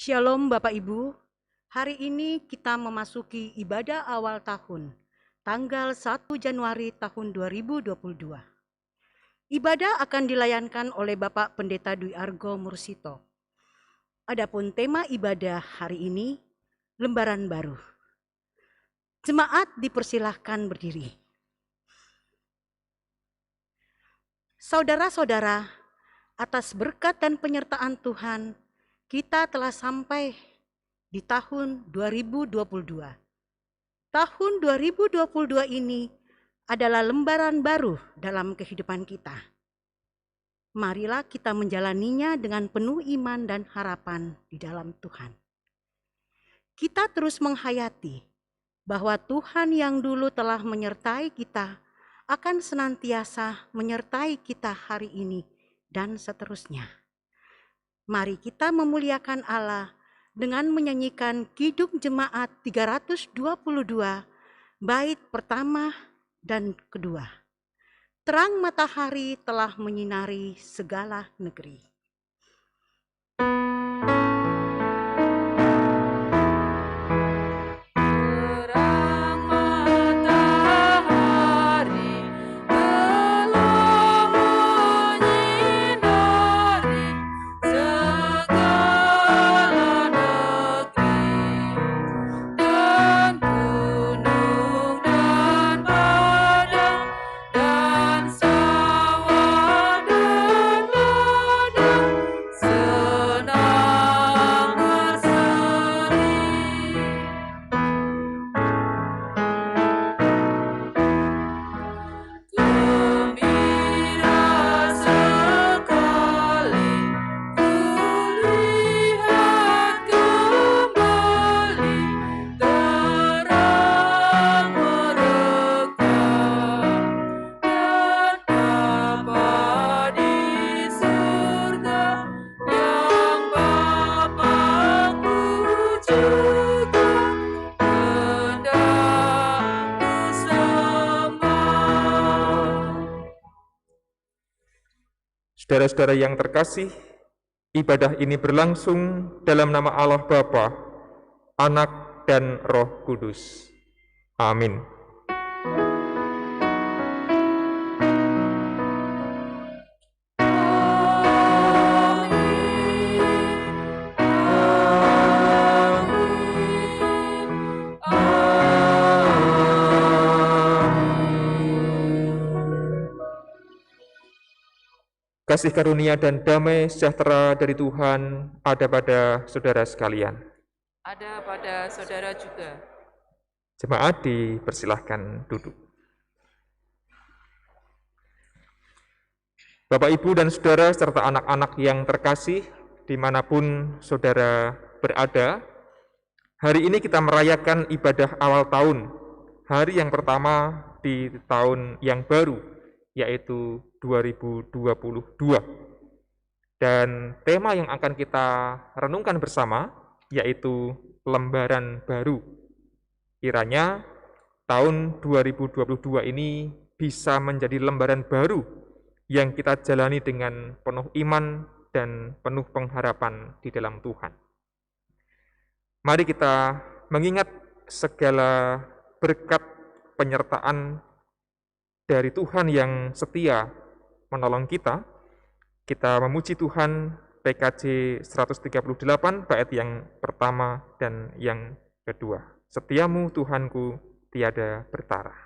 Shalom Bapak Ibu, hari ini kita memasuki ibadah awal tahun, tanggal 1 Januari tahun 2022. Ibadah akan dilayankan oleh Bapak Pendeta Dwi Argo Mursito. Adapun tema ibadah hari ini, lembaran baru. Jemaat dipersilahkan berdiri. Saudara-saudara, atas berkat dan penyertaan Tuhan, kita telah sampai di tahun 2022. Tahun 2022 ini adalah lembaran baru dalam kehidupan kita. Marilah kita menjalaninya dengan penuh iman dan harapan di dalam Tuhan. Kita terus menghayati bahwa Tuhan yang dulu telah menyertai kita akan senantiasa menyertai kita hari ini dan seterusnya. Mari kita memuliakan Allah dengan menyanyikan Kidung Jemaat 322, bait pertama dan kedua. Terang matahari telah menyinari segala negeri. Saudara-saudara yang terkasih, ibadah ini berlangsung dalam nama Allah Bapa, Anak, dan Roh Kudus. Amin. Kasih karunia dan damai sejahtera dari Tuhan ada pada saudara sekalian. Ada pada saudara juga. Jemaat dipersilahkan duduk. Bapak, Ibu, dan saudara serta anak-anak yang terkasih dimanapun saudara berada, hari ini kita merayakan ibadah awal tahun, hari yang pertama di tahun yang baru, yaitu 2022. Dan tema yang akan kita renungkan bersama yaitu lembaran baru. Kiranya tahun 2022 ini bisa menjadi lembaran baru yang kita jalani dengan penuh iman dan penuh pengharapan di dalam Tuhan. Mari kita mengingat segala berkat penyertaan dari Tuhan yang setia menolong kita. Kita memuji Tuhan, PKJ 138 bait yang pertama dan yang kedua. Setiamu Tuhanku tiada bertara.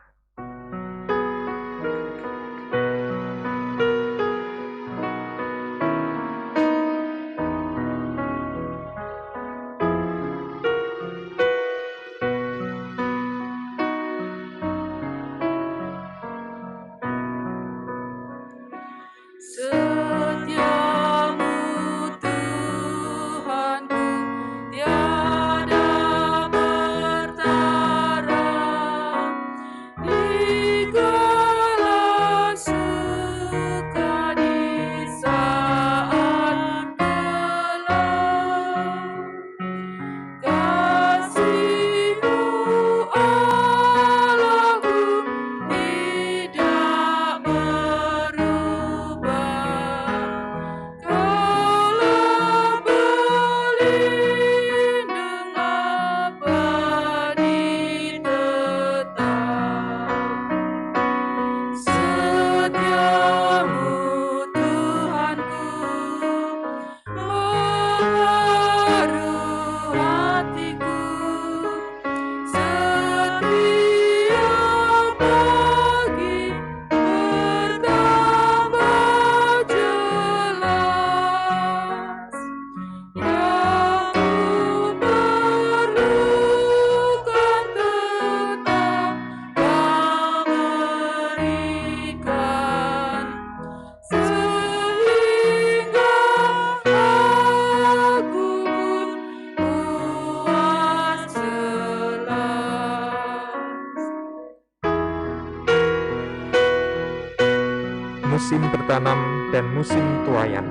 musim bertanam dan musim tuaian.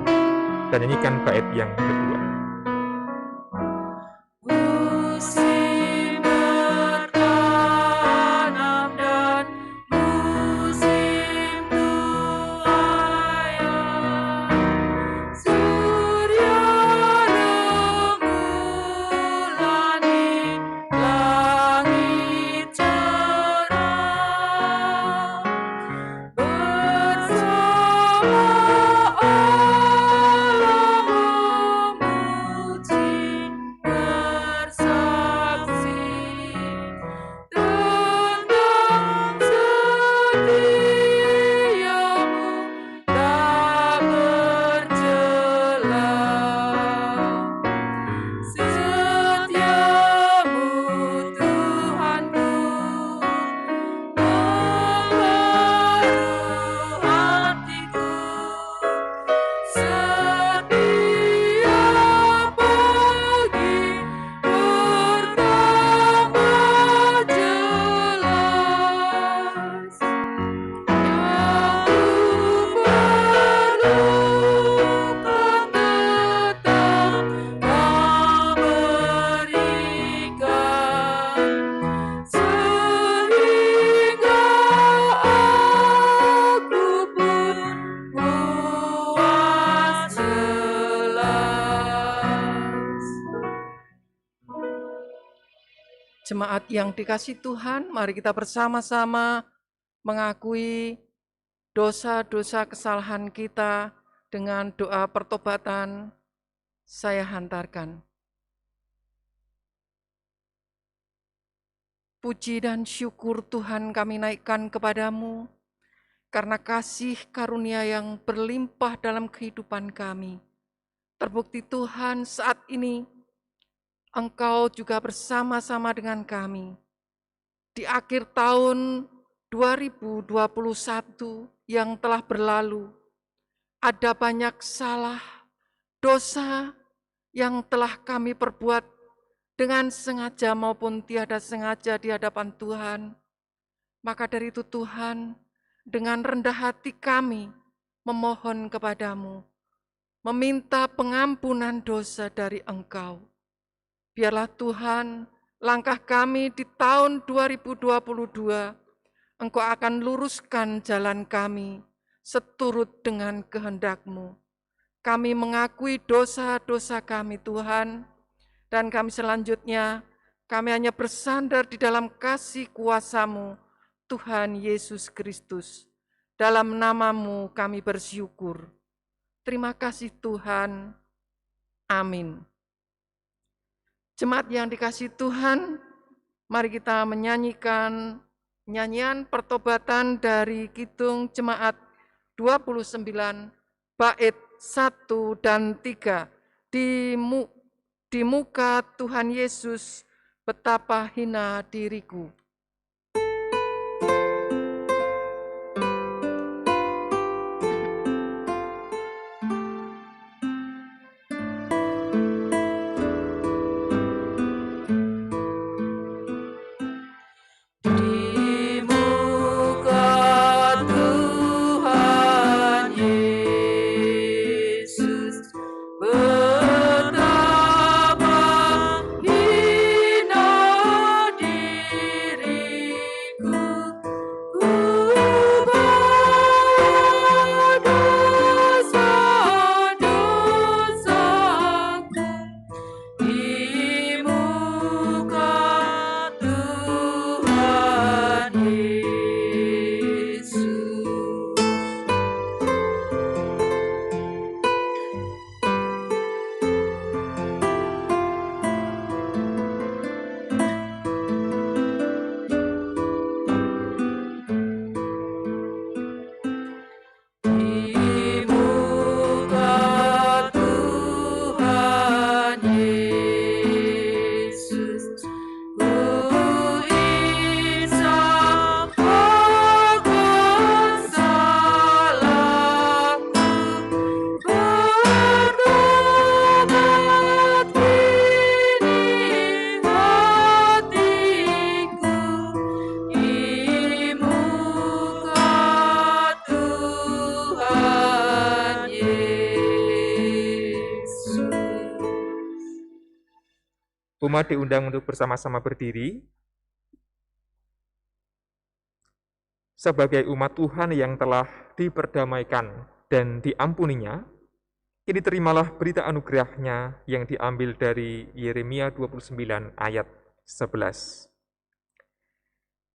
Dan nyanyikan bait yang kedua. Musim bertanam dan musim tuaian, surya rembulan di langit cerah, bersama Allah memuji, bersaksi tentang setiamu tak bercela. Setiamu Tuhanku membaru hatiku, setiap pagi bertambah jelas. Yang ku perlukan tetap Kau berikan, sehingga aku pun puas jelas. Jemaat yang dikasihi Tuhan, mari kita bersama-sama mengakui dosa-dosa kesalahan kita dengan doa pertobatan. Saya hantarkan. Puji dan syukur Tuhan kami naikkan kepadamu, karena kasih karunia yang berlimpah dalam kehidupan kami. Terbukti Tuhan saat ini, Engkau juga bersama-sama dengan kami. Di akhir tahun 2021 yang telah berlalu, ada banyak salah, dosa yang telah kami perbuat dengan sengaja maupun tiada sengaja di hadapan Tuhan. Maka dari itu Tuhan, dengan rendah hati kami memohon kepadamu, meminta pengampunan dosa dari Engkau. Biarlah Tuhan, langkah kami di tahun 2022, Engkau akan luruskan jalan kami seturut dengan kehendak-Mu. Kami mengakui dosa-dosa kami Tuhan, dan kami selanjutnya, kami hanya bersandar di dalam kasih kuasa-Mu, Tuhan Yesus Kristus. Dalam nama-Mu kami bersyukur. Terima kasih Tuhan. Amin. Jemaat yang dikasihi Tuhan, mari kita menyanyikan nyanyian pertobatan dari Kidung Jemaat 29, bait 1 dan 3. Di muka Tuhan Yesus, betapa hina diriku. Betapa hina diriku. Umat diundang untuk bersama-sama berdiri sebagai umat Tuhan yang telah diperdamaikan dan diampuninya. Kini terimalah berita anugerahnya yang diambil dari Yeremia 29 ayat 11.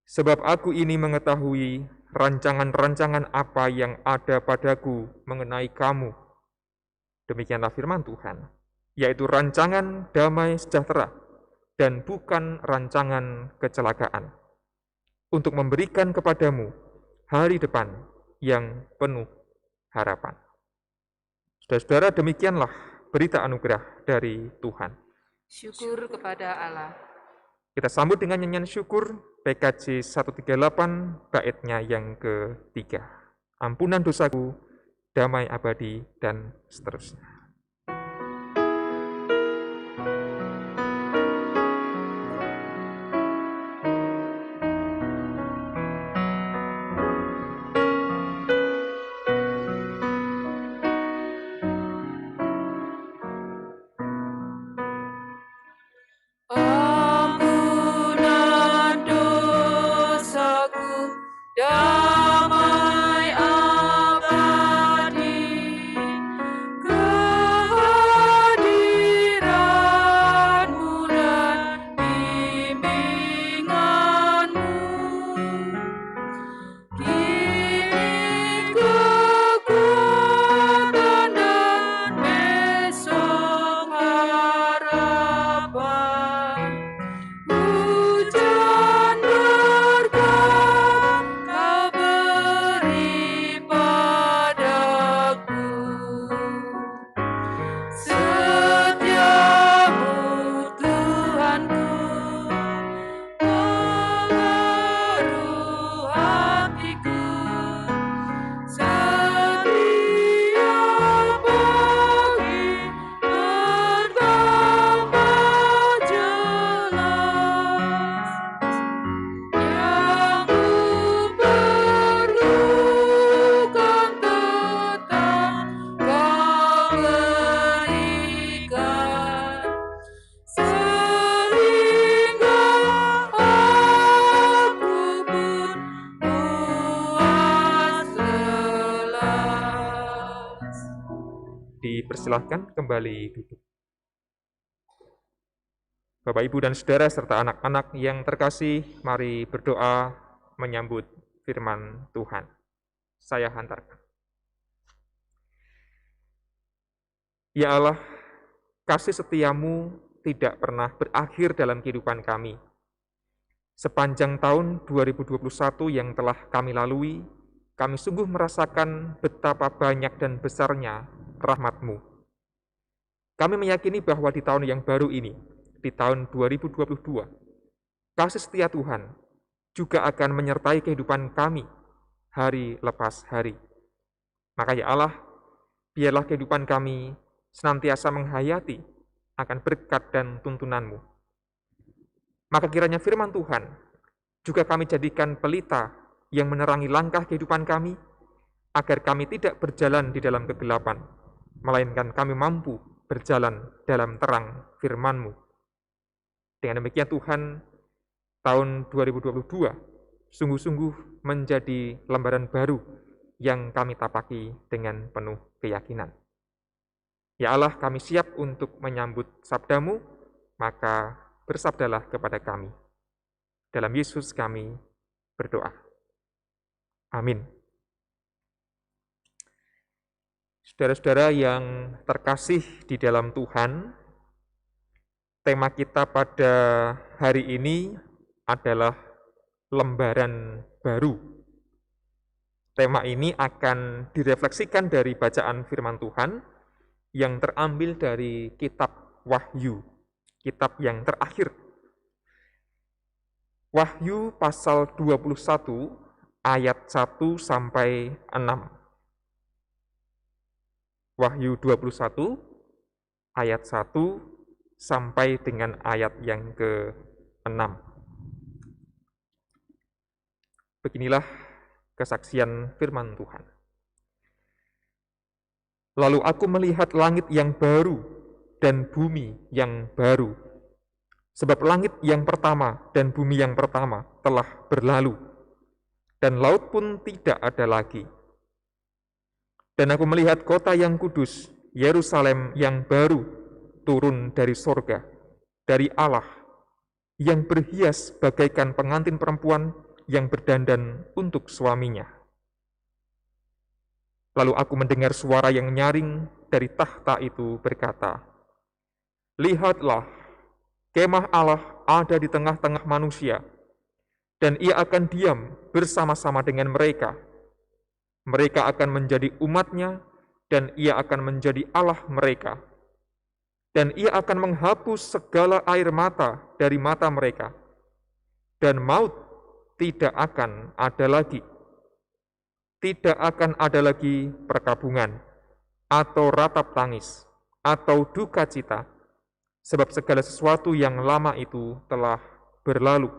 Sebab aku ini mengetahui rancangan-rancangan apa yang ada padaku mengenai kamu. Demikianlah firman Tuhan, yaitu rancangan damai sejahtera dan bukan rancangan kecelakaan, untuk memberikan kepadamu hari depan yang penuh harapan. Saudara-saudara, demikianlah berita anugerah dari Tuhan. Syukur kepada Allah. Kita sambut dengan nyanyian syukur PKJ 138 baitnya yang ketiga. Ampunan dosaku, damai abadi, dan seterusnya. Ampunan dosaku, damai abadi, kehadiranmu dan bimbinganmu. Kini kekuatan dan besok harapan. Hujan berkat kau beri padaku. Setiamu Tuhanku, pengaruh hatiku. Setiap pagi bertambah jelas. Yang ku perlukan tetap kau berikan, sehingga aku pun puas lelas. Dipersilahkan kembali duduk. Bapak, Ibu, dan Saudara, serta anak-anak yang terkasih, mari berdoa menyambut firman Tuhan. Saya hantarkan. Ya Allah, kasih setiamu tidak pernah berakhir dalam kehidupan kami. Sepanjang tahun 2021 yang telah kami lalui, kami sungguh merasakan betapa banyak dan besarnya rahmat-Mu. Kami meyakini bahwa di tahun yang baru ini, di tahun 2022, kasih setia Tuhan juga akan menyertai kehidupan kami hari lepas hari. Maka ya Allah, biarlah kehidupan kami senantiasa menghayati akan berkat dan tuntunan-Mu. Maka kiranya firman Tuhan juga kami jadikan pelita yang menerangi langkah kehidupan kami, agar kami tidak berjalan di dalam kegelapan, melainkan kami mampu berjalan dalam terang firman-Mu. Dengan demikian Tuhan, tahun 2022 sungguh-sungguh menjadi lembaran baru yang kami tapaki dengan penuh keyakinan. Ya Allah, kami siap untuk menyambut sabda-Mu, maka bersabdalah kepada kami. Dalam Yesus kami berdoa. Amin. Saudara-saudara yang terkasih di dalam Tuhan, tema kita pada hari ini adalah lembaran baru. Tema ini akan direfleksikan dari bacaan firman Tuhan yang terambil dari kitab Wahyu, kitab yang terakhir. Wahyu pasal 21 ayat 1 sampai 6. Wahyu 21 ayat 1 sampai dengan ayat yang ke-6. Beginilah kesaksian firman Tuhan. Lalu aku melihat langit yang baru dan bumi yang baru. Sebab langit yang pertama dan bumi yang pertama telah berlalu, dan laut pun tidak ada lagi. Dan aku melihat kota yang kudus, Yerusalem yang baru, turun dari sorga, dari Allah, yang berhias bagaikan pengantin perempuan yang berdandan untuk suaminya. Lalu aku mendengar suara yang nyaring dari tahta itu berkata, "Lihatlah, kemah Allah ada di tengah-tengah manusia, dan ia akan diam bersama-sama dengan mereka. Mereka akan menjadi umat-Nya, dan ia akan menjadi Allah mereka. Dan ia akan menghapus segala air mata dari mata mereka, dan maut tidak akan ada lagi. Tidak akan ada lagi perkabungan, atau ratap tangis, atau duka cita, sebab segala sesuatu yang lama itu telah berlalu."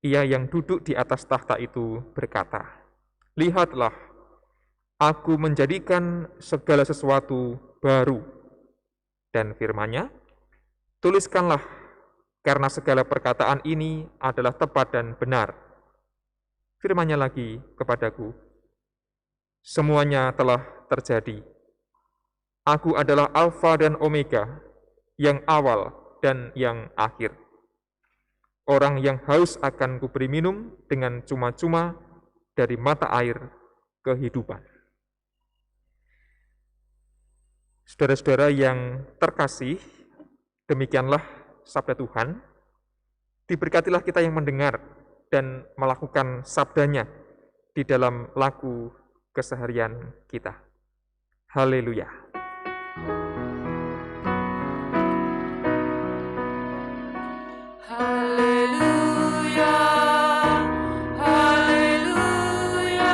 Ia yang duduk di atas tahta itu berkata, "Lihatlah, aku menjadikan segala sesuatu baru." Dan firman-Nya, "Tuliskanlah, karena segala perkataan ini adalah tepat dan benar." Firman-Nya lagi kepadaku, "Semuanya telah terjadi. Aku adalah Alfa dan Omega, yang awal dan yang akhir. Orang yang haus akan kuberi minum dengan cuma-cuma dari mata air kehidupan." Saudara-saudara yang terkasih, demikianlah sabda Tuhan. Diberkatilah kita yang mendengar dan melakukan sabdanya di dalam laku keseharian kita. Haleluya. Haleluya, haleluya,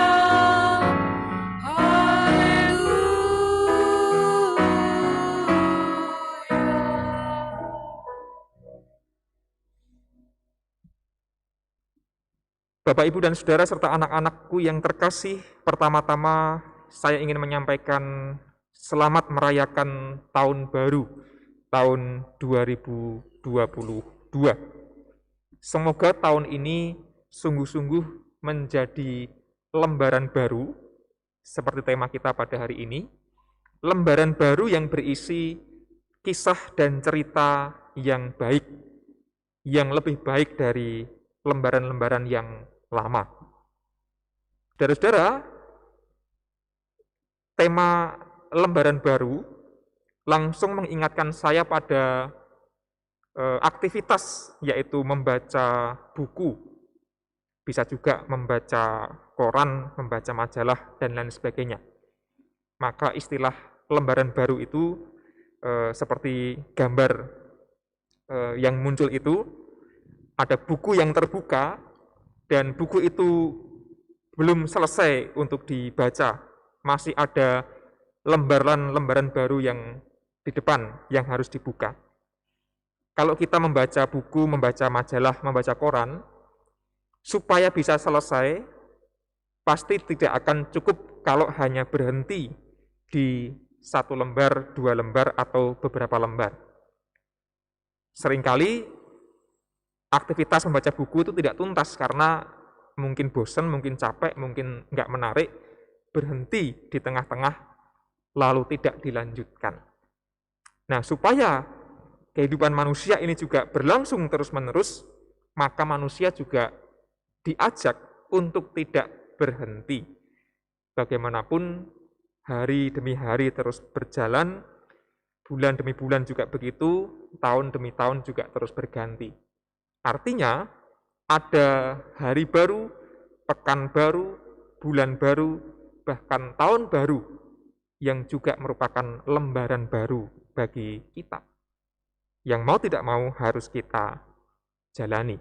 Bapak, Ibu, dan Saudara, serta anak-anakku yang terkasih, pertama-tama saya ingin menyampaikan selamat merayakan tahun baru, tahun 2022. Semoga tahun ini sungguh-sungguh menjadi lembaran baru, seperti tema kita pada hari ini, lembaran baru yang berisi kisah dan cerita yang baik, yang lebih baik dari lembaran-lembaran yang lama. Saudara-saudara, tema lembaran baru langsung mengingatkan saya pada aktivitas, yaitu membaca buku, bisa juga membaca koran, membaca majalah, dan lain sebagainya. Maka istilah lembaran baru itu seperti gambar yang muncul itu, ada buku yang terbuka, dan buku itu belum selesai untuk dibaca, masih ada lembaran-lembaran baru yang di depan yang harus dibuka. Kalau kita membaca buku, membaca majalah, membaca koran, supaya bisa selesai, pasti tidak akan cukup kalau hanya berhenti di 1 lembar, 2 lembar, atau beberapa lembar. Seringkali aktivitas membaca buku itu tidak tuntas karena mungkin bosan, mungkin capek, mungkin nggak menarik, berhenti di tengah-tengah, lalu tidak dilanjutkan. Nah, supaya kehidupan manusia ini juga berlangsung terus-menerus, maka manusia juga diajak untuk tidak berhenti. Bagaimanapun, hari demi hari terus berjalan, bulan demi bulan juga begitu, tahun demi tahun juga terus berganti. Artinya, ada hari baru, pekan baru, bulan baru, bahkan tahun baru yang juga merupakan lembaran baru bagi kita. Yang mau tidak mau harus kita jalani.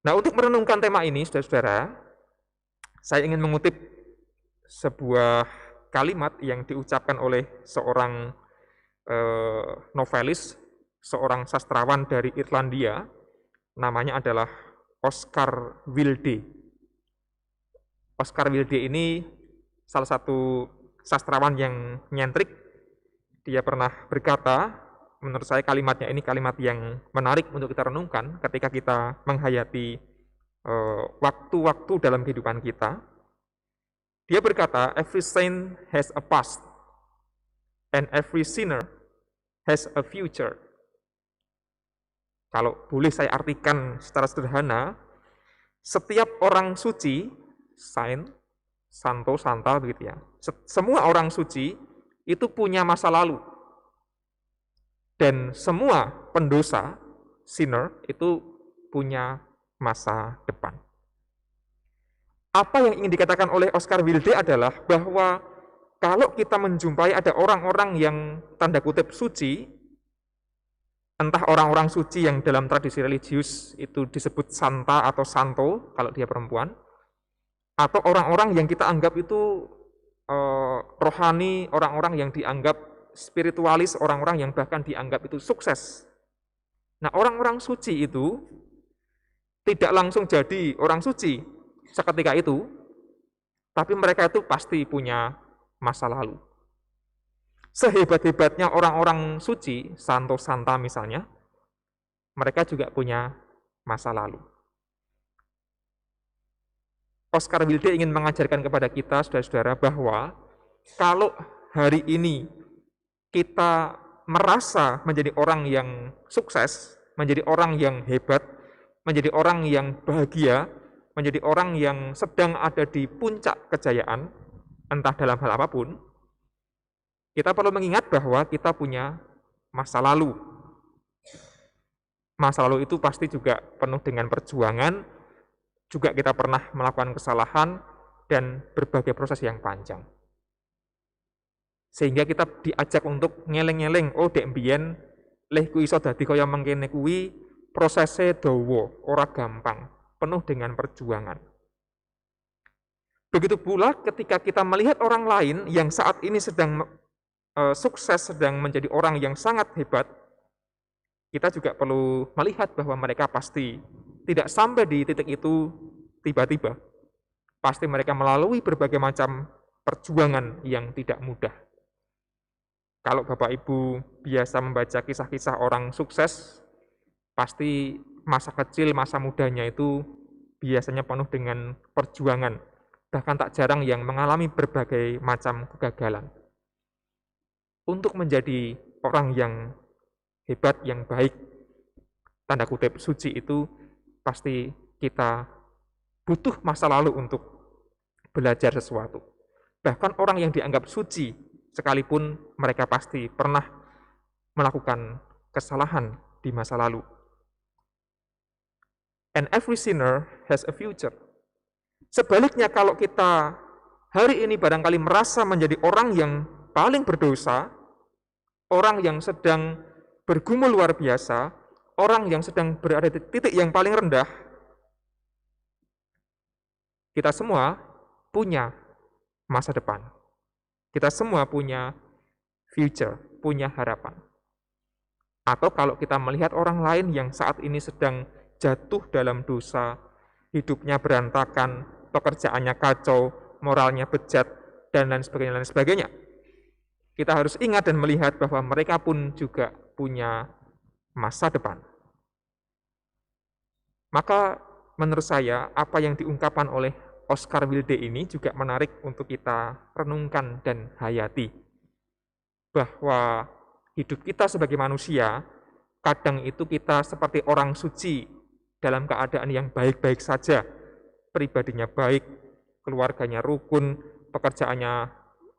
Nah, untuk merenungkan tema ini, saudara-saudara, saya ingin mengutip sebuah kalimat yang diucapkan oleh seorang novelis, seorang sastrawan dari Irlandia, namanya adalah Oscar Wilde. Oscar Wilde ini salah satu sastrawan yang nyentrik. dia pernah berkata, menurut saya kalimatnya ini kalimat yang menarik untuk kita renungkan ketika kita menghayati waktu-waktu dalam kehidupan kita. Dia berkata, every saint has a past, and every sinner has a future. Kalau boleh saya artikan secara sederhana, setiap orang suci, saint, santo, santa begitu ya, semua orang suci itu punya masa lalu. Dan semua pendosa, sinner, itu punya masa depan. Apa yang ingin dikatakan oleh Oscar Wilde adalah bahwa kalau kita menjumpai ada orang-orang yang tanda kutip suci, entah orang-orang suci yang dalam tradisi religius itu disebut santa atau santo kalau dia perempuan, atau orang-orang yang kita anggap itu rohani, orang-orang yang dianggap spiritualis, orang-orang yang bahkan dianggap itu sukses. Nah, orang-orang suci itu tidak langsung jadi orang suci seketika itu, tapi mereka itu pasti punya masa lalu. Sehebat-hebatnya orang-orang suci, santo santa misalnya, mereka juga punya masa lalu. Oscar Wilde ingin mengajarkan kepada kita, saudara-saudara, bahwa kalau hari ini kita merasa menjadi orang yang sukses, menjadi orang yang hebat, menjadi orang yang bahagia, menjadi orang yang sedang ada di puncak kejayaan, entah dalam hal apapun, kita perlu mengingat bahwa kita punya masa lalu. Masa lalu itu pasti juga penuh dengan perjuangan, juga kita pernah melakukan kesalahan, dan berbagai proses yang panjang. Sehingga kita diajak untuk ngeleng-ngeleng, oh dek mbiyen leh ku iso dadi kaya mengkene kuwi, prosese dawa, ora gampang, penuh dengan perjuangan. Begitu pula ketika kita melihat orang lain yang saat ini sedang sukses, sedang menjadi orang yang sangat hebat, kita juga perlu melihat bahwa mereka pasti tidak sampai di titik itu tiba-tiba. Pasti mereka melalui berbagai macam perjuangan yang tidak mudah. Kalau Bapak Ibu biasa membaca kisah-kisah orang sukses, pasti masa kecil, masa mudanya itu biasanya penuh dengan perjuangan. Bahkan tak jarang yang mengalami berbagai macam kegagalan. Untuk menjadi orang yang hebat, yang baik, tanda kutip suci itu, pasti kita butuh masa lalu untuk belajar sesuatu. Bahkan orang yang dianggap suci, sekalipun mereka pasti pernah melakukan kesalahan di masa lalu. And every sinner has a future. Sebaliknya kalau kita hari ini barangkali merasa menjadi orang yang paling berdosa, orang yang sedang bergumul luar biasa, orang yang sedang berada di titik yang paling rendah, kita semua punya masa depan. Kita semua punya future, punya harapan. Atau kalau kita melihat orang lain yang saat ini sedang jatuh dalam dosa, hidupnya berantakan, pekerjaannya kacau, moralnya bejat, dan lain sebagainya. Kita harus ingat dan melihat bahwa mereka pun juga punya masa depan. Maka menurut saya, apa yang diungkapkan oleh Oscar Wilde ini juga menarik untuk kita renungkan dan hayati. Bahwa hidup kita sebagai manusia, kadang itu kita seperti orang suci dalam keadaan yang baik-baik saja. Pribadinya baik, keluarganya rukun, pekerjaannya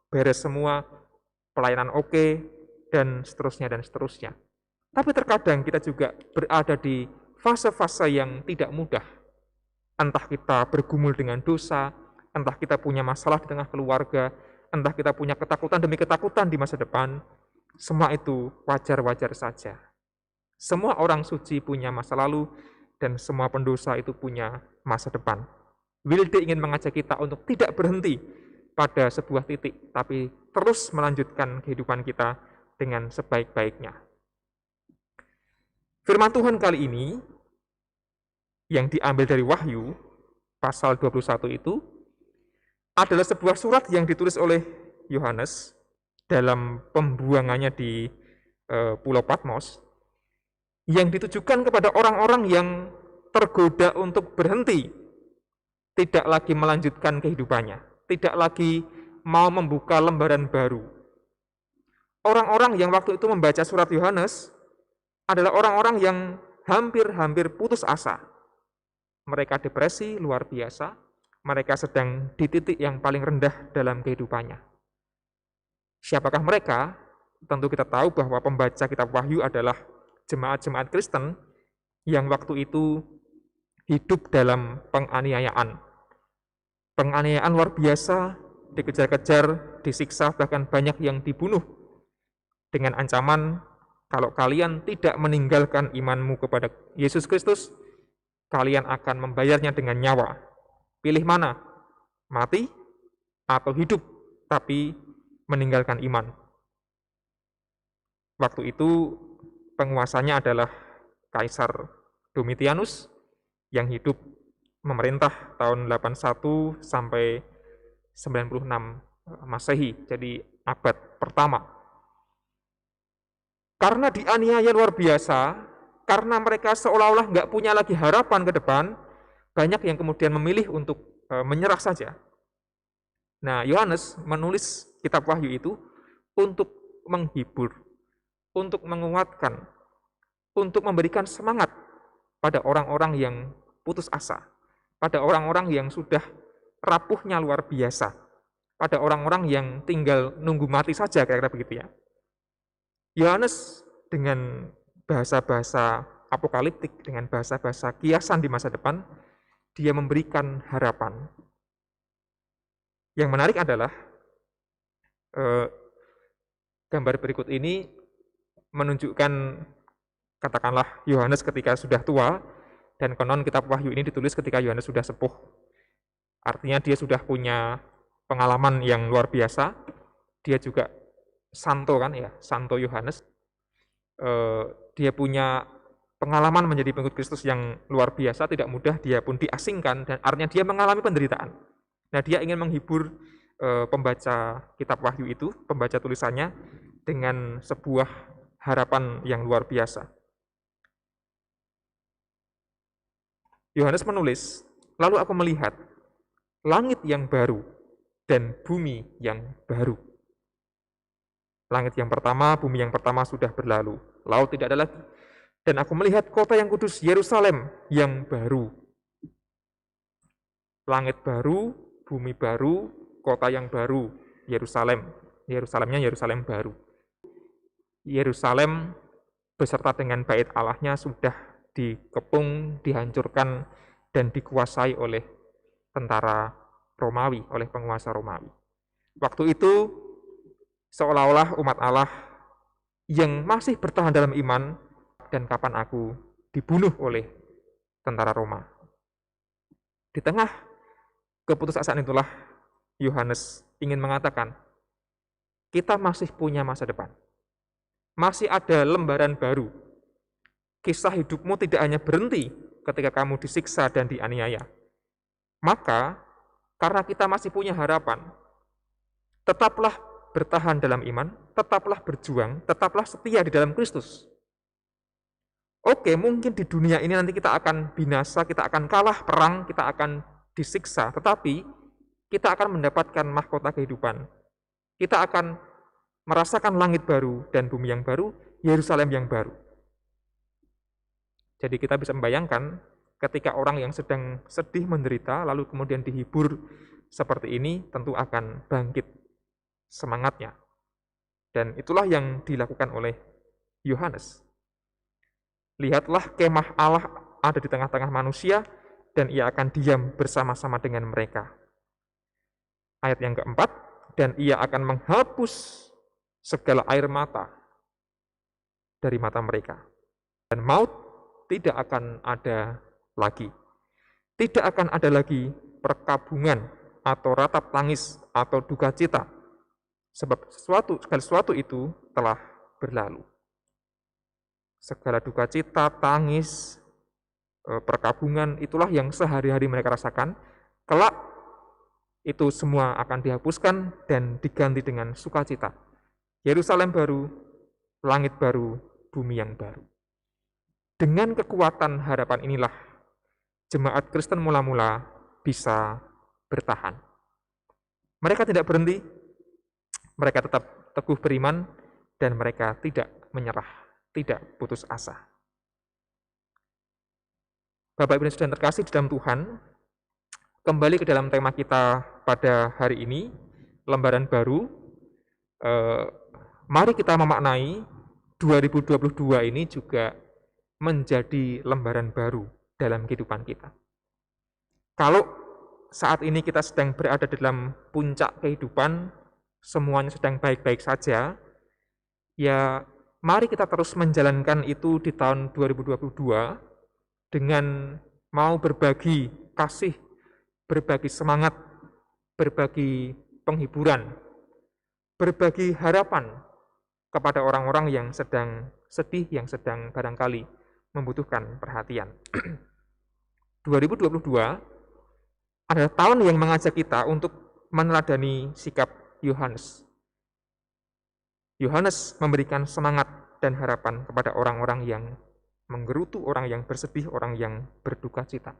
beres semua, pelayanan oke, dan seterusnya dan seterusnya. Tapi terkadang kita juga berada di fase-fase yang tidak mudah. Entah kita bergumul dengan dosa, entah kita punya masalah di tengah keluarga, entah kita punya ketakutan demi ketakutan di masa depan, semua itu wajar-wajar saja. Semua orang suci punya masa lalu, dan semua pendosa itu punya masa depan. Wilde ingin mengajak kita untuk tidak berhenti pada sebuah titik, tapi terus melanjutkan kehidupan kita dengan sebaik-baiknya. Firman Tuhan kali ini yang diambil dari Wahyu, pasal 21 itu, adalah sebuah surat yang ditulis oleh Yohanes dalam pembuangannya di Pulau Patmos, yang ditujukan kepada orang-orang yang tergoda untuk berhenti, tidak lagi melanjutkan kehidupannya, tidak lagi mau membuka lembaran baru. Orang-orang yang waktu itu membaca surat Yohanes adalah orang-orang yang hampir-hampir putus asa. Mereka depresi luar biasa, mereka sedang di titik yang paling rendah dalam kehidupannya. Siapakah mereka? Tentu kita tahu bahwa pembaca kitab Wahyu adalah jemaat-jemaat Kristen yang waktu itu hidup dalam penganiayaan. Penganiayaan luar biasa, dikejar-kejar, disiksa, bahkan banyak yang dibunuh dengan ancaman, kalau kalian tidak meninggalkan imanmu kepada Yesus Kristus, kalian akan membayarnya dengan nyawa. Pilih mana? Mati atau hidup, tapi meninggalkan iman. Waktu itu penguasanya adalah Kaisar Domitianus yang hidup memerintah tahun 81 sampai 96 Masehi, jadi abad pertama. Karena dianiaya luar biasa, karena mereka seolah-olah nggak punya lagi harapan ke depan, banyak yang kemudian memilih untuk menyerah saja. Nah, Yohanes menulis kitab Wahyu itu untuk menghibur, untuk menguatkan, untuk memberikan semangat pada orang-orang yang putus asa, pada orang-orang yang sudah rapuhnya luar biasa, pada orang-orang yang tinggal nunggu mati saja, kira-kira begitu ya. Yohanes dengan bahasa-bahasa apokaliptik, dengan bahasa-bahasa kiasan di masa depan, dia memberikan harapan. Yang menarik adalah gambar berikut ini menunjukkan, katakanlah, Yohanes ketika sudah tua, dan konon kitab Wahyu ini ditulis ketika Yohanes sudah sepuh. Artinya dia sudah punya pengalaman yang luar biasa. Dia juga santo kan ya, Santo Yohanes. Dia punya pengalaman menjadi pengikut Kristus yang luar biasa, tidak mudah, dia pun diasingkan, dan artinya dia mengalami penderitaan. Nah, dia ingin menghibur pembaca kitab Wahyu itu, pembaca tulisannya, dengan sebuah harapan yang luar biasa. Yohanes menulis, lalu aku melihat langit yang baru dan bumi yang baru. Langit yang pertama, bumi yang pertama sudah berlalu, laut tidak ada lagi. Dan aku melihat kota yang kudus, Yerusalem yang baru. Langit baru, bumi baru, kota yang baru, Yerusalem. Yerusalemnya Yerusalem baru. Yerusalem beserta dengan bait Allahnya sudah dikepung, dihancurkan, dan dikuasai oleh tentara Romawi, oleh penguasa Romawi. Waktu itu, seolah-olah umat Allah yang masih bertahan dalam iman, dan kapan aku dibunuh oleh tentara Roma. Di tengah keputusasaan itulah Yohanes ingin mengatakan, kita masih punya masa depan. Masih ada lembaran baru. Kisah hidupmu tidak hanya berhenti ketika kamu disiksa dan dianiaya. Maka, karena kita masih punya harapan, tetaplah bertahan dalam iman, tetaplah berjuang, tetaplah setia di dalam Kristus. Oke, mungkin di dunia ini nanti kita akan binasa, kita akan kalah perang, kita akan disiksa, tetapi kita akan mendapatkan mahkota kehidupan. Kita akan merasakan langit baru dan bumi yang baru, Yerusalem yang baru. Jadi kita bisa membayangkan ketika orang yang sedang sedih menderita, lalu kemudian dihibur seperti ini, tentu akan bangkit semangatnya. Dan itulah yang dilakukan oleh Yohanes. Lihatlah, kemah Allah ada di tengah-tengah manusia, dan ia akan diam bersama-sama dengan mereka. Ayat yang keempat, dan ia akan menghapus segala air mata dari mata mereka. Dan maut tidak akan ada lagi. Tidak akan ada lagi perkabungan atau ratap tangis atau duka cita. Sebab segala sesuatu itu telah berlalu. Segala duka cita, tangis, perkabungan, itulah yang sehari-hari mereka rasakan. Kelak itu semua akan dihapuskan dan diganti dengan sukacita. Yerusalem baru, langit baru, bumi yang baru. Dengan kekuatan harapan inilah jemaat Kristen mula-mula bisa bertahan. Mereka tidak berhenti, mereka tetap teguh beriman, dan mereka tidak menyerah, tidak putus asa. Bapak Ibu dan Saudara terkasih di dalam Tuhan, kembali ke dalam tema kita pada hari ini, lembaran baru. Mari kita memaknai 2022 ini juga menjadi lembaran baru dalam kehidupan kita. Kalau saat ini kita sedang berada dalam puncak kehidupan, semuanya sedang baik-baik saja, ya mari kita terus menjalankan itu di tahun 2022 dengan mau berbagi kasih, berbagi semangat, berbagi penghiburan, berbagi harapan kepada orang-orang yang sedang sedih, yang sedang barangkali membutuhkan perhatian. 2022 adalah tahun yang mengajak kita untuk meneladani sikap Yohanes. Yohanes memberikan semangat dan harapan kepada orang-orang yang menggerutu, orang yang bersedih, orang yang berduka cita.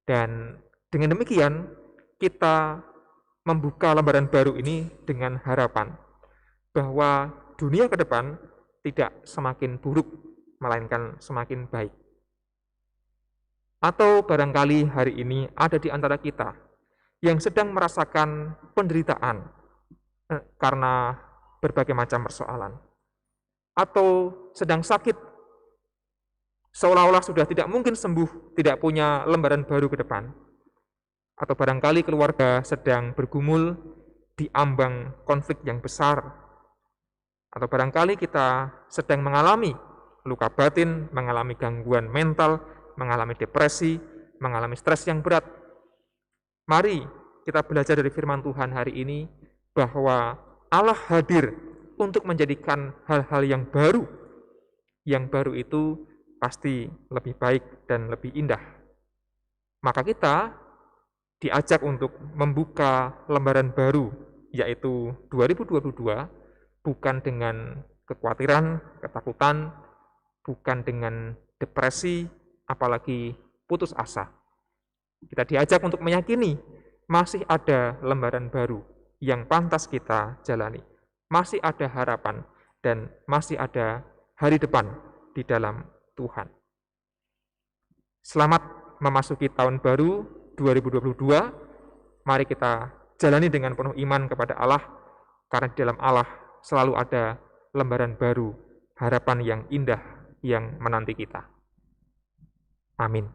Dan dengan demikian, kita membuka lembaran baru ini dengan harapan bahwa dunia ke depan tidak semakin buruk, melainkan semakin baik. Atau barangkali hari ini ada di antara kita yang sedang merasakan penderitaan karena berbagai macam persoalan. Atau sedang sakit, seolah-olah sudah tidak mungkin sembuh, tidak punya lembaran baru ke depan. Atau barangkali keluarga sedang bergumul di ambang konflik yang besar. Atau barangkali kita sedang mengalami luka batin, mengalami gangguan mental, mengalami depresi, mengalami stres yang berat. Mari kita belajar dari firman Tuhan hari ini bahwa Allah hadir untuk menjadikan hal-hal yang baru. Yang baru itu pasti lebih baik dan lebih indah. Maka kita diajak untuk membuka lembaran baru, yaitu 2022, bukan dengan kekhawatiran, ketakutan, bukan dengan depresi, apalagi putus asa. Kita diajak untuk meyakini masih ada lembaran baru yang pantas kita jalani. Masih ada harapan dan masih ada hari depan di dalam Tuhan. Selamat memasuki tahun baru 2022. Mari kita jalani dengan penuh iman kepada Allah, karena di dalam Allah selalu ada lembaran baru, harapan yang indah yang menanti kita. Amin.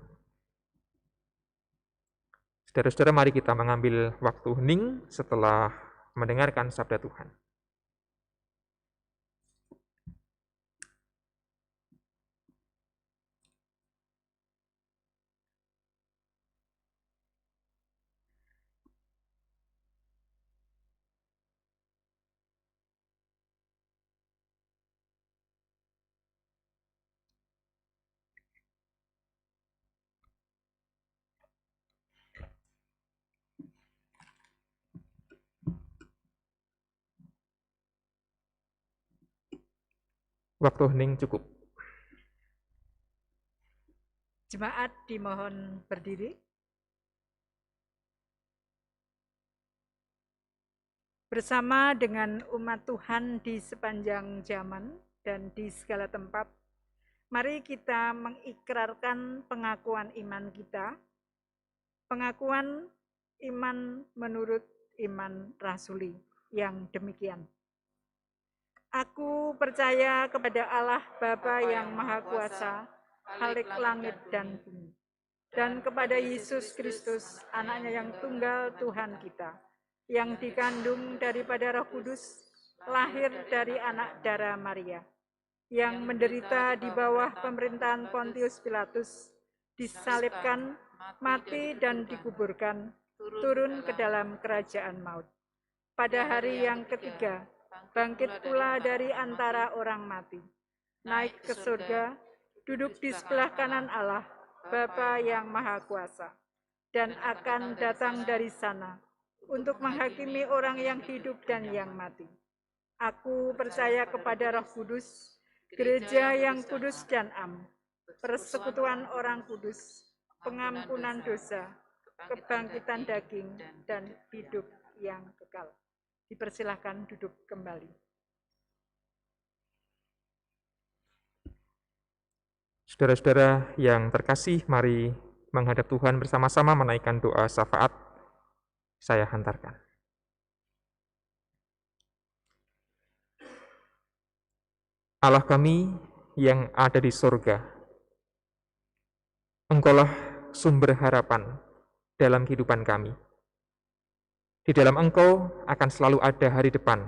Saudara-saudara, mari kita mengambil waktu hening setelah mendengarkan sabda Tuhan. Waktu hening cukup. Jemaat dimohon berdiri. Bersama dengan umat Tuhan di sepanjang zaman dan di segala tempat, mari kita mengikrarkan pengakuan iman kita, pengakuan iman menurut iman rasuli yang demikian. Aku percaya kepada Allah Bapa yang Maha Kuasa, Khalik langit dan bumi, dan kepada Yesus Kristus, anaknya yang tunggal Tuhan kita, yang dikandung daripada Roh Kudus, lahir dari anak darah Maria, yang menderita di bawah pemerintahan Pontius Pilatus, disalibkan, mati dan dikuburkan, turun ke dalam kerajaan maut. Pada hari yang ketiga, bangkit pula dari antara orang mati, naik ke surga, duduk di sebelah kanan Allah, Bapa yang Maha Kuasa, dan akan datang dari sana untuk menghakimi orang yang hidup dan yang mati. Aku percaya kepada Roh Kudus, gereja yang kudus dan am, persekutuan orang kudus, pengampunan dosa, kebangkitan daging, dan hidup yang kekal. Dipersilahkan duduk kembali. Saudara-saudara yang terkasih, mari menghadap Tuhan bersama-sama menaikkan doa syafaat. Saya hantarkan. Allah kami yang ada di surga, Engkaulah sumber harapan dalam kehidupan kami. Di dalam Engkau akan selalu ada hari depan,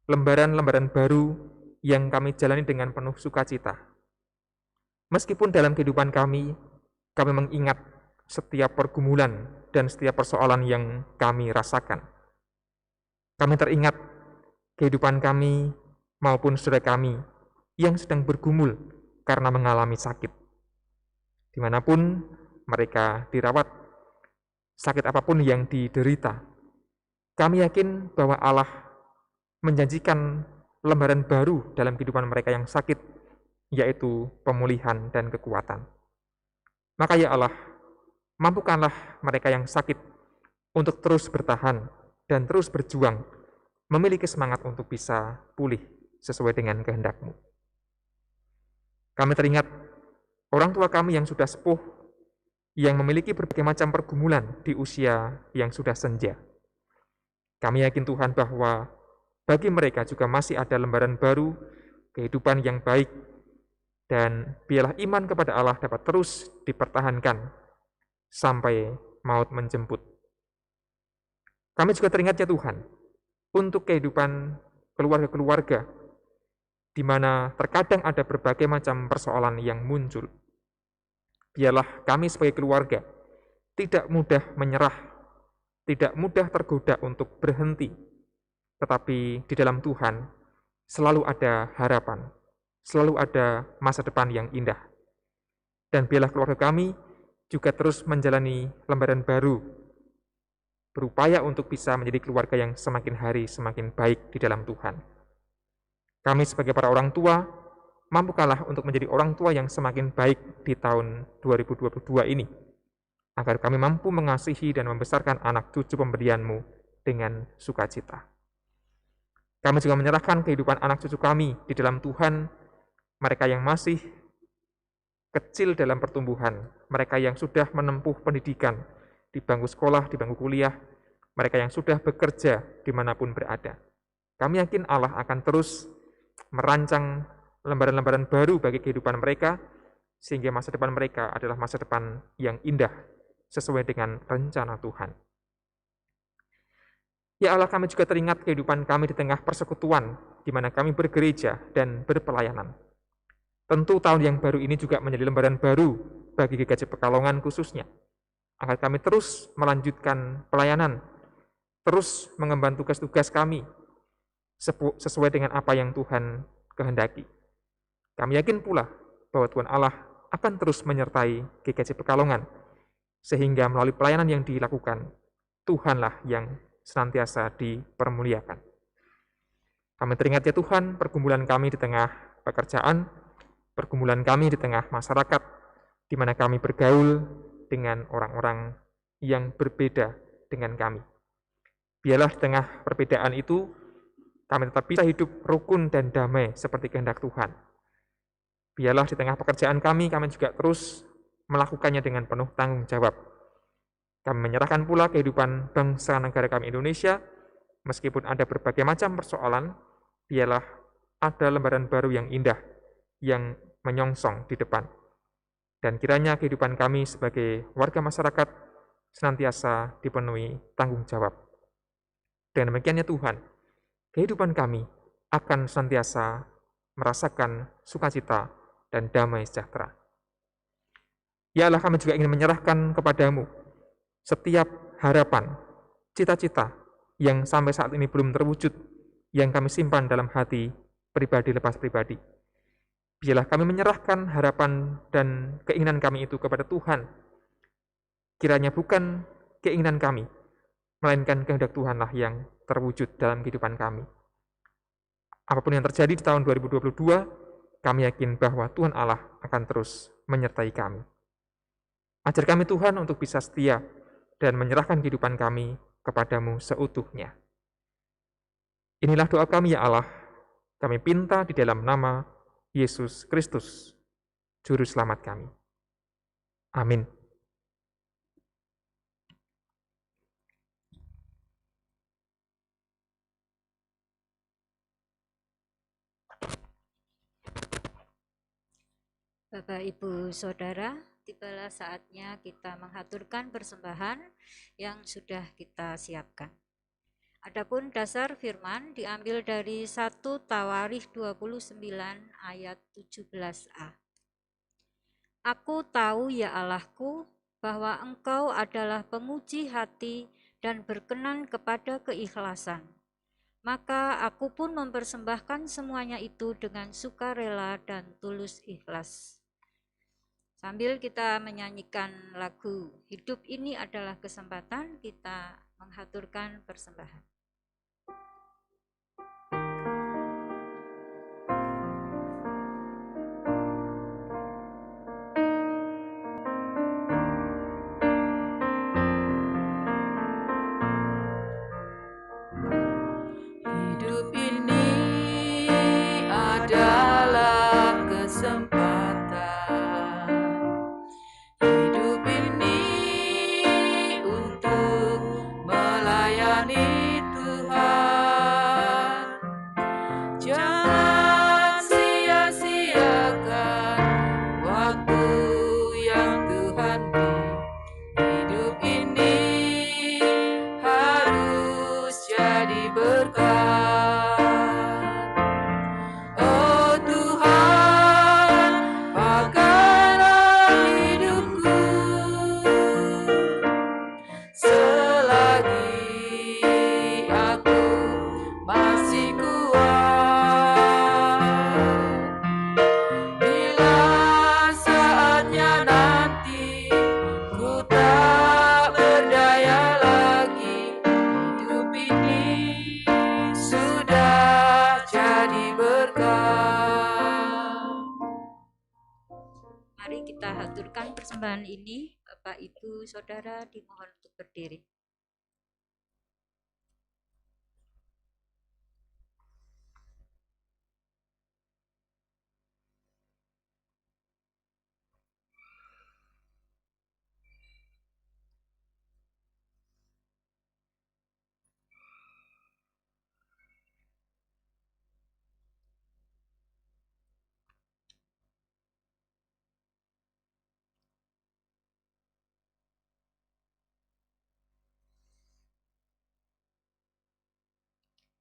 lembaran-lembaran baru yang kami jalani dengan penuh sukacita. Meskipun dalam kehidupan kami mengingat setiap pergumulan dan setiap persoalan yang kami rasakan. Kami teringat kehidupan kami maupun saudara kami yang sedang bergumul karena mengalami sakit. Dimanapun mereka dirawat, sakit apapun yang diderita, kami yakin bahwa Allah menjanjikan lembaran baru dalam kehidupan mereka yang sakit, yaitu pemulihan dan kekuatan. Maka ya Allah, mampukanlah mereka yang sakit untuk terus bertahan dan terus berjuang, memiliki semangat untuk bisa pulih sesuai dengan kehendak-Mu. Kami teringat orang tua kami yang sudah sepuh, yang memiliki berbagai macam pergumulan di usia yang sudah senja. Kami yakin Tuhan bahwa bagi mereka juga masih ada lembaran baru, kehidupan yang baik, dan biarlah iman kepada Allah dapat terus dipertahankan sampai maut menjemput. Kami juga teringat ya Tuhan, untuk kehidupan keluarga-keluarga, di mana terkadang ada berbagai macam persoalan yang muncul. Biarlah kami sebagai keluarga tidak mudah menyerah, tidak mudah tergoda untuk berhenti, tetapi di dalam Tuhan selalu ada harapan, selalu ada masa depan yang indah. Dan biarlah keluarga kami juga terus menjalani lembaran baru, berupaya untuk bisa menjadi keluarga yang semakin hari semakin baik di dalam Tuhan. Kami sebagai para orang tua, mampukanlah untuk menjadi orang tua yang semakin baik di tahun 2022 ini, agar kami mampu mengasihi dan membesarkan anak cucu pemberian-Mu dengan sukacita. Kami juga menyerahkan kehidupan anak cucu kami di dalam Tuhan, mereka yang masih kecil dalam pertumbuhan, mereka yang sudah menempuh pendidikan di bangku sekolah, di bangku kuliah, mereka yang sudah bekerja dimanapun berada. Kami yakin Allah akan terus merancang lembaran-lembaran baru bagi kehidupan mereka, sehingga masa depan mereka adalah masa depan yang indah, sesuai dengan rencana Tuhan. Ya Allah, kami juga teringat kehidupan kami di tengah persekutuan, di mana kami bergereja dan berpelayanan. Tentu tahun yang baru ini juga menjadi lembaran baru bagi GKJ Pekalongan khususnya, agar kami terus melanjutkan pelayanan, terus mengemban tugas-tugas kami, sesuai dengan apa yang Tuhan kehendaki. Kami yakin pula bahwa Tuhan Allah akan terus menyertai GKJ Pekalongan, sehingga melalui pelayanan yang dilakukan, Tuhanlah yang senantiasa dipermuliakan. Kami teringat ya Tuhan, pergumulan kami di tengah pekerjaan, pergumulan kami di tengah masyarakat, di mana kami bergaul dengan orang-orang yang berbeda dengan kami. Biarlah di tengah perbedaan itu, kami tetap bisa hidup rukun dan damai seperti kehendak Tuhan. Biarlah di tengah pekerjaan kami juga terus melakukannya dengan penuh tanggung jawab. Kami menyerahkan pula kehidupan bangsa negara kami Indonesia, meskipun ada berbagai macam persoalan, biarlah ada lembaran baru yang indah, yang menyongsong di depan. Dan kiranya kehidupan kami sebagai warga masyarakat senantiasa dipenuhi tanggung jawab. Dengan demikiannya Tuhan, kehidupan kami akan senantiasa merasakan sukacita dan damai sejahtera. Ya Allah, kami juga ingin menyerahkan kepadamu setiap harapan, cita-cita yang sampai saat ini belum terwujud, yang kami simpan dalam hati pribadi lepas pribadi. Biarlah kami menyerahkan harapan dan keinginan kami itu kepada Tuhan. Kiranya bukan keinginan kami, melainkan kehendak Tuhanlah yang terwujud dalam kehidupan kami. Apapun yang terjadi di tahun 2022, kami yakin bahwa Tuhan Allah akan terus menyertai kami. Ajar kami Tuhan untuk bisa setia dan menyerahkan kehidupan kami kepadamu seutuhnya. Inilah doa kami ya Allah, kami pinta di dalam nama Yesus Kristus, Juru Selamat kami. Amin. Bapak, Ibu, Saudara, tibalah saatnya kita menghaturkan persembahan yang sudah kita siapkan. Adapun dasar firman diambil dari 1 Tawarikh 29 ayat 17a. Aku tahu ya Allahku bahwa Engkau adalah penguji hati dan berkenan kepada keikhlasan. Maka aku pun mempersembahkan semuanya itu dengan sukarela dan tulus ikhlas. Sambil kita menyanyikan lagu Hidup Ini Adalah Kesempatan, kita menghaturkan persembahan. Hidup ini adalah kesempatan. Hidup ini untuk melayani Tuhan. Jangan sia-siakan waktu yang Tuhan beri. Hidup ini harus jadi berkat. Oh Tuhan, pakailah hidupku selagi aku masih kuat. Bila saatnya nanti ku tak berdaya lagi, hidup ini sudah jadi berkat. Mari kita haturkan persembahan ini. Bapak, Ibu, Saudara dimohon untuk berdiri.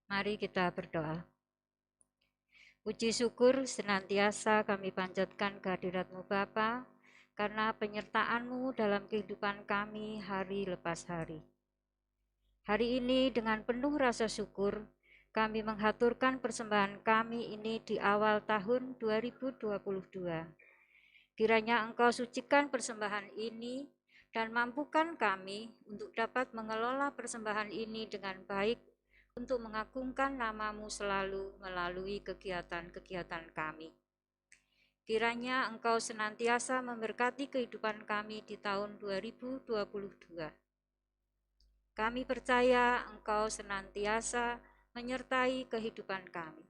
Mari kita berdoa. Puji syukur senantiasa kami panjatkan kehadirat-Mu Bapa, karena penyertaan-Mu dalam kehidupan kami hari lepas hari. Hari ini dengan penuh rasa syukur, kami menghaturkan persembahan kami ini di awal tahun 2022. Kiranya Engkau sucikan persembahan ini dan mampukan kami untuk dapat mengelola persembahan ini dengan baik untuk mengagungkan nama-Mu selalu melalui kegiatan-kegiatan kami. Kiranya Engkau senantiasa memberkati kehidupan kami di tahun 2022. Kami percaya Engkau senantiasa menyertai kehidupan kami.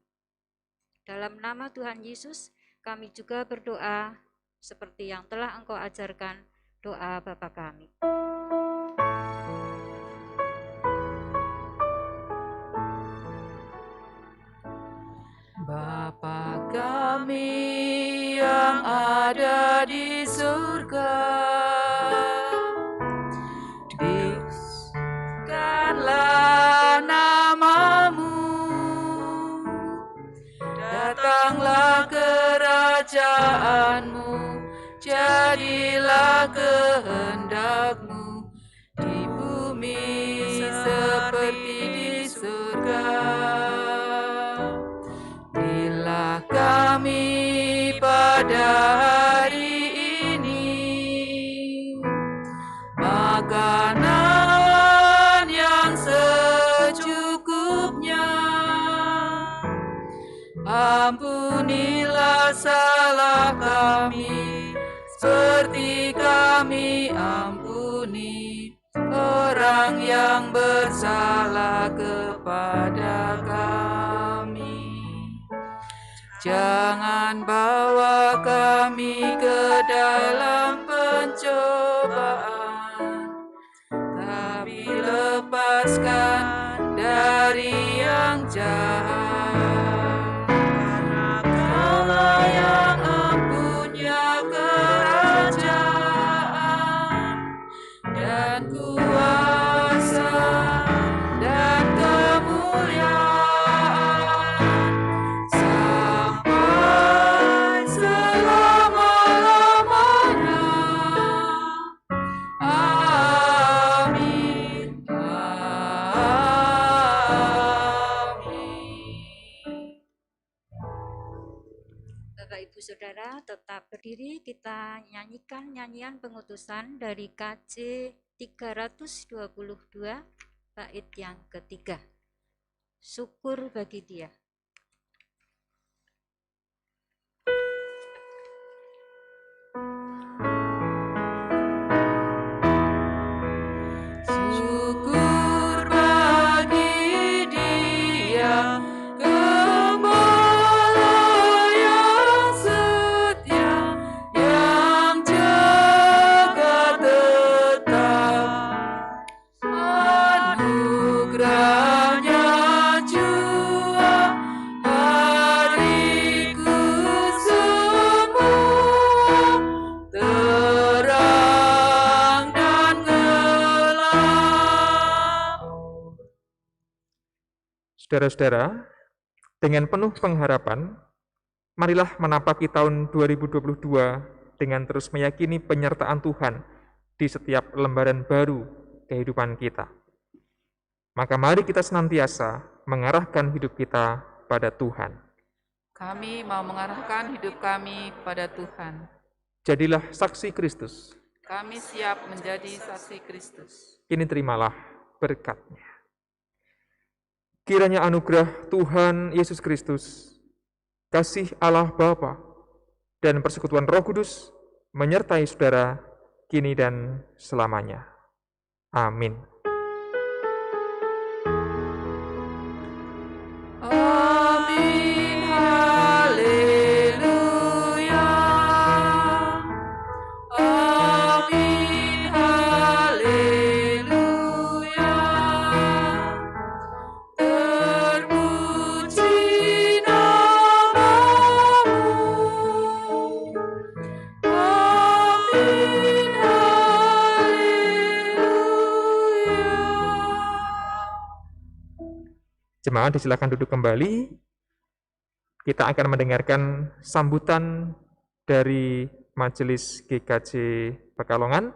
Dalam nama Tuhan Yesus, kami juga berdoa seperti yang telah Engkau ajarkan, doa Bapa kami. Bapa kami yang ada di surga, dikuduskanlah nama-Mu, datanglah kerajaan-Mu, jadilah kehendak-Mu di bumi seperti di surga. Berilah kami pada hari ini makanan yang secukupnya, Ampunilah salah kami, seperti kami ampuni orang yang bersalah kepada kami. Jangan bawa kami ke dalam pencobaan, tapi lepaskan dari yang jahat. Karena Kaulah yang empunya kerajaan dan kuasa dan kemuliaan sampai selama-lamanya. Amin. Amin. Bapak Ibu Saudara tetap berdiri, kita nyanyikan nyanyian pengutusan dari KJ 322 bait yang ketiga. Syukur bagi Dia. Syukur bagi Dia, Gembala yang setia, yang jaga tetap. Anugerahnya jua hariku semua, terang dan gelap. Saudara-saudara, dengan penuh pengharapan, marilah menapaki tahun 2022 dengan terus meyakini penyertaan Tuhan di setiap lembaran baru kehidupan kita. Maka mari kita senantiasa mengarahkan hidup kita pada Tuhan. Kami mau mengarahkan hidup kami pada Tuhan. Jadilah saksi Kristus. Kami siap menjadi saksi Kristus. Kini terimalah berkat-Nya. Kiranya anugerah Tuhan Yesus Kristus, kasih Allah Bapa, dan persekutuan Roh Kudus menyertai saudara kini dan selamanya. Amin. Amin. Haleluya. Amin. Haleluya. Terpuji namamu. Amin. Haleluya. Jemaat disilakan duduk kembali. Kita akan mendengarkan sambutan dari Majelis GKJ Pekalongan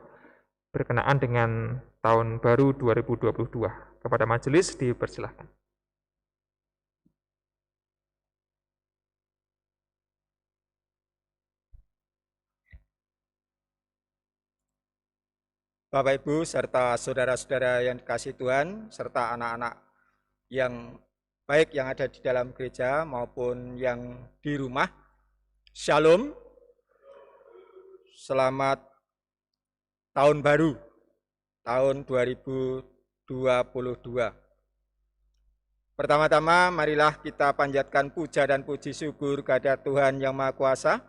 berkenaan dengan Tahun Baru 2022. Kepada majelis dipersilahkan. Bapak Ibu serta saudara-saudara yang dikasihi Tuhan, serta anak-anak yang baik yang ada di dalam gereja maupun yang di rumah. Shalom. Selamat tahun baru, tahun 2022. Pertama-tama marilah kita panjatkan puja dan puji syukur kepada Tuhan Yang Maha Kuasa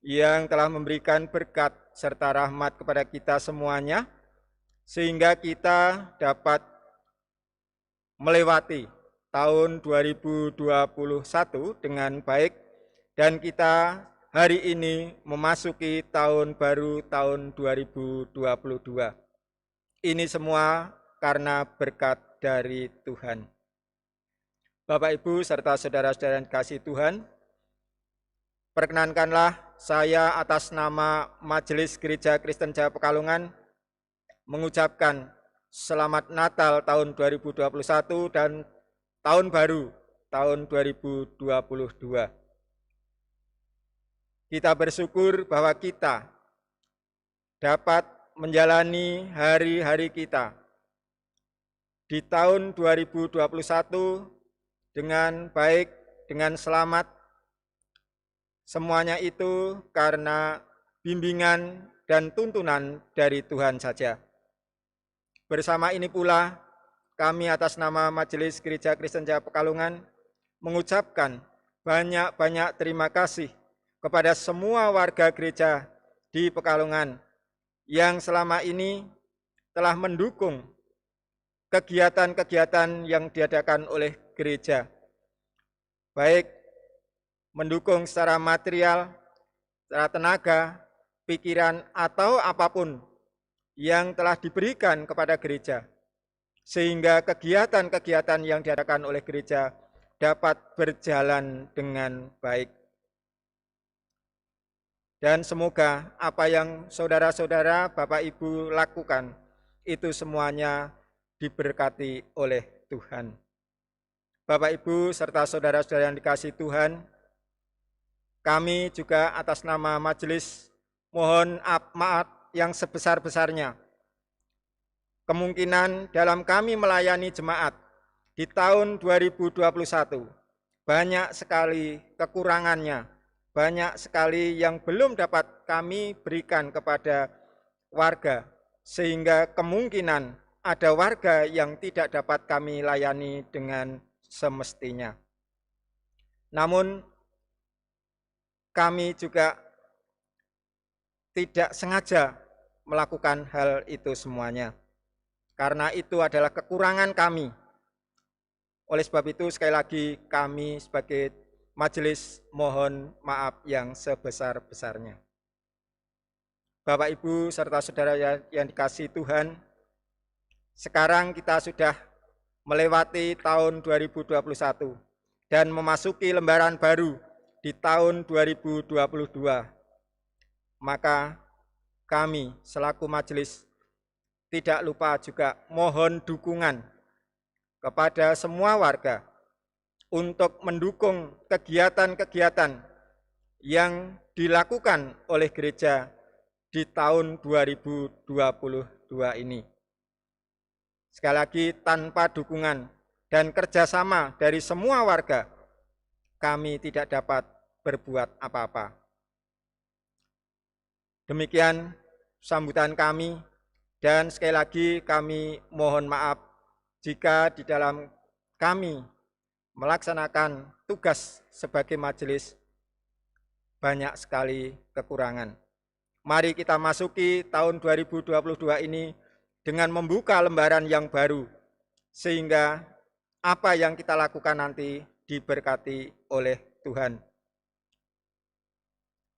yang telah memberikan berkat serta rahmat kepada kita semuanya, sehingga kita dapat melewati tahun 2021 dengan baik, dan kita hari ini memasuki tahun baru tahun 2022. Ini semua karena berkat dari Tuhan. Bapak Ibu serta saudara-saudara yang dikasihi Tuhan, perkenankanlah saya atas nama Majelis Gereja Kristen Jawa Pekalongan mengucapkan Selamat Natal tahun 2021 dan Tahun Baru tahun 2022. Kita bersyukur bahwa kita dapat menjalani hari-hari kita di tahun 2021 dengan baik dengan selamat. Semuanya itu karena bimbingan dan tuntunan dari Tuhan saja. Bersama ini pula, kami atas nama Majelis Gereja Kristen Jaya Pekalongan mengucapkan banyak-banyak terima kasih kepada semua warga gereja di Pekalongan yang selama ini telah mendukung kegiatan-kegiatan yang diadakan oleh gereja, baik mendukung secara material, secara tenaga, pikiran, atau apapun yang telah diberikan kepada gereja, sehingga kegiatan-kegiatan yang diadakan oleh gereja dapat berjalan dengan baik. Dan semoga apa yang saudara-saudara, Bapak Ibu lakukan, itu semuanya diberkati oleh Tuhan. Bapak Ibu serta saudara-saudara yang dikasihi Tuhan, kami juga atas nama majelis mohon maaf yang sebesar-besarnya. Kemungkinan dalam kami melayani jemaat di tahun 2021 banyak sekali kekurangannya, banyak sekali yang belum dapat kami berikan kepada warga, sehingga kemungkinan ada warga yang tidak dapat kami layani dengan semestinya. Namun kami juga tidak sengaja melakukan hal itu semuanya, karena itu adalah kekurangan kami. Oleh sebab itu sekali lagi kami sebagai majelis mohon maaf yang sebesar-besarnya. Bapak Ibu serta saudara yang dikasihi Tuhan, sekarang kita sudah melewati tahun 2021 dan memasuki lembaran baru di tahun 2022. Maka kami selaku majelis tidak lupa juga mohon dukungan kepada semua warga untuk mendukung kegiatan-kegiatan yang dilakukan oleh gereja di tahun 2022 ini. Sekali lagi, tanpa dukungan dan kerjasama dari semua warga, kami tidak dapat berbuat apa-apa. Demikian sambutan kami, dan sekali lagi kami mohon maaf jika di dalam kami melaksanakan tugas sebagai majelis banyak sekali kekurangan. Mari kita masuki tahun 2022 ini dengan membuka lembaran yang baru, sehingga apa yang kita lakukan nanti diberkati oleh Tuhan.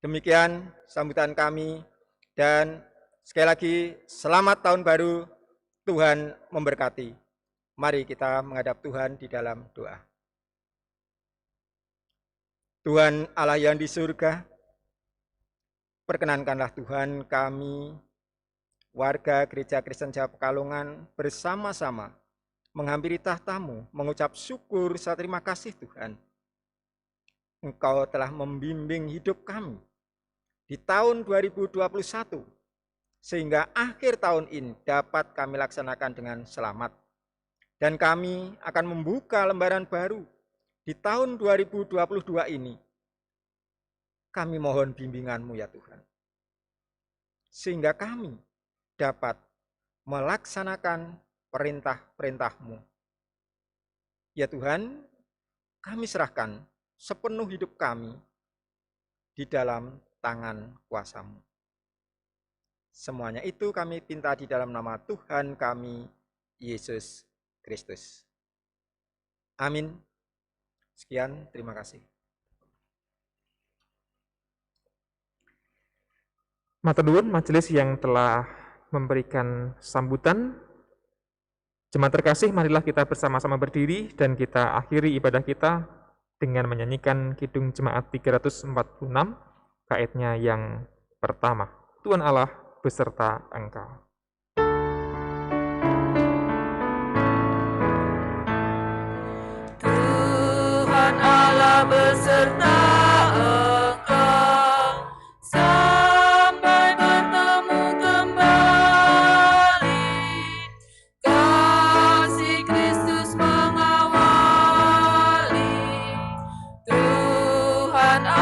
Demikian sambutan kami, dan sekali lagi selamat tahun baru, Tuhan memberkati. Mari kita menghadap Tuhan di dalam doa. Tuhan Allah yang di surga, perkenankanlah Tuhan kami, warga Gereja Kristen Jaya Pekalongan, bersama-sama menghampiri tahta-Mu, mengucap syukur serta terima kasih Tuhan. Engkau telah membimbing hidup kami di tahun 2021, sehingga akhir tahun ini dapat kami laksanakan dengan selamat. Dan kami akan membuka lembaran baru di tahun 2022 ini. Kami mohon bimbingan-Mu ya Tuhan, sehingga kami dapat melaksanakan perintah-perintah-Mu. Ya Tuhan, kami serahkan sepenuh hidup kami di dalam tangan kuasa-Mu. Semuanya itu kami pinta di dalam nama Tuhan kami, Yesus Kristus. Amin. Sekian, terima kasih. Matur nuwun majelis yang telah memberikan sambutan. Jemaat terkasih, marilah kita bersama-sama berdiri dan kita akhiri ibadah kita dengan menyanyikan Kidung Jemaat 346, kaitnya yang pertama. Tuhan Allah beserta engkau. Tuhan Allah beserta engkau sampai bertemu kembali. Kasih Kristus mengawali. dan